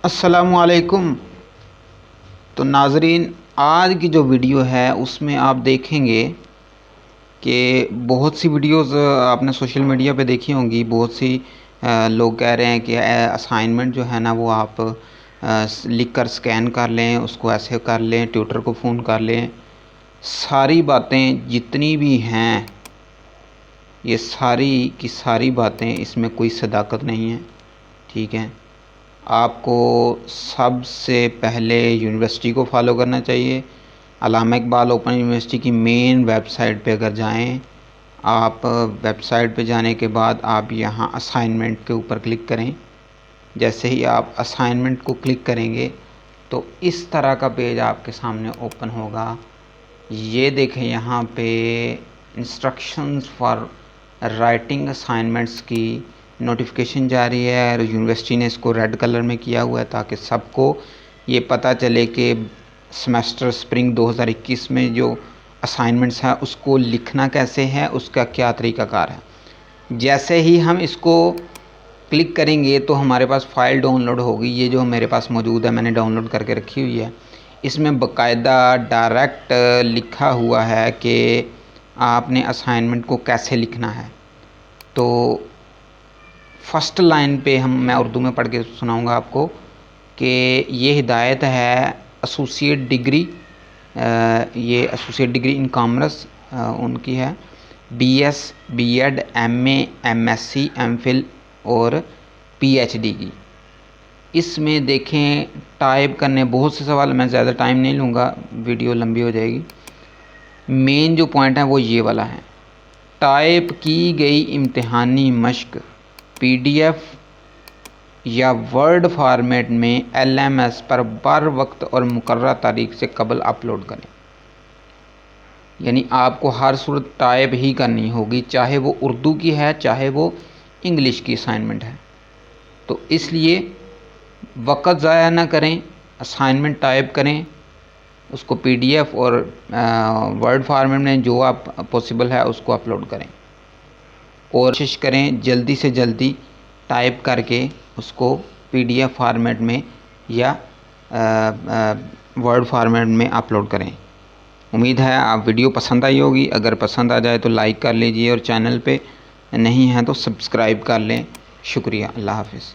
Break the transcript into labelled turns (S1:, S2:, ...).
S1: अस्सलामुअलैकुम। तो नाज़रीन, आज की जो वीडियो है उसमें आप देखेंगे कि बहुत सी वीडियोस आपने सोशल मीडिया पे देखी होंगी। बहुत सी लोग कह रहे हैं कि असाइनमेंट जो है ना वो आप लिख कर स्कैन कर लें, उसको ऐसे कर लें, ट्यूटर को फ़ोन कर लें। सारी बातें जितनी भी हैं, ये सारी की सारी बातें, इसमें कोई सदाकत नहीं है। ठीक है, आपको सबसे पहले यूनिवर्सिटी को फॉलो करना चाहिए। अल्लामा इकबाल ओपन यूनिवर्सिटी की मेन वेबसाइट पे अगर जाएं, आप वेबसाइट पे जाने के बाद आप यहाँ असाइनमेंट के ऊपर क्लिक करें। जैसे ही आप असाइनमेंट को क्लिक करेंगे तो इस तरह का पेज आपके सामने ओपन होगा। ये देखें, यहाँ पे इंस्ट्रक्शंस फॉर राइटिंग असाइनमेंट्स की नोटिफिकेशन जारी है और यूनिवर्सिटी ने इसको रेड कलर में किया हुआ है ताकि सबको ये पता चले कि सेमेस्टर स्प्रिंग 2021 में जो असाइनमेंट्स हैं उसको लिखना कैसे है, उसका क्या तरीक़ाकार है। जैसे ही हम इसको क्लिक करेंगे तो हमारे पास फ़ाइल डाउनलोड होगी। ये जो मेरे पास मौजूद है, मैंने डाउनलोड करके रखी हुई है। इसमें बाकायदा डायरेक्ट लिखा हुआ है कि आपने असाइनमेंट को कैसे लिखना है। तो फर्स्ट लाइन पे मैं उर्दू में पढ़ के सुनाऊंगा आपको कि ये हिदायत है एसोसिएट डिग्री, ये एसोसिएट डिग्री इन कॉमर्स उनकी है, BS, BEd, MA, MSc, MPhil और पीएचडी की। इसमें देखें, टाइप करने बहुत से सवाल, मैं ज़्यादा टाइम नहीं लूँगा, वीडियो लंबी हो जाएगी। मेन जो पॉइंट है वो ये वाला है, टाइप की गई इम्तिहानी मश्क पीडीएफ या वर्ड फॉर्मेट में एलएमएस पर बर वक्त और मुकर्रर तारीख से कबल अपलोड करें। यानी आपको हर सूरत टाइप ही करनी होगी, चाहे वो उर्दू की है चाहे वो इंग्लिश की असाइनमेंट है। तो इसलिए वक्त ज़ाया ना करें, असाइनमेंट टाइप करें, उसको पीडीएफ और वर्ड फॉर्मेट में जो आप पॉसिबल है उसको अपलोड करें और कोशिश करें जल्दी से जल्दी टाइप करके उसको पीडीएफ फॉर्मेट में या वर्ड फॉर्मेट में अपलोड करें। उम्मीद है आप वीडियो पसंद आई होगी। अगर पसंद आ जाए तो लाइक कर लीजिए और चैनल पे नहीं है तो सब्सक्राइब कर लें। शुक्रिया, अल्लाह हाफ़िज़।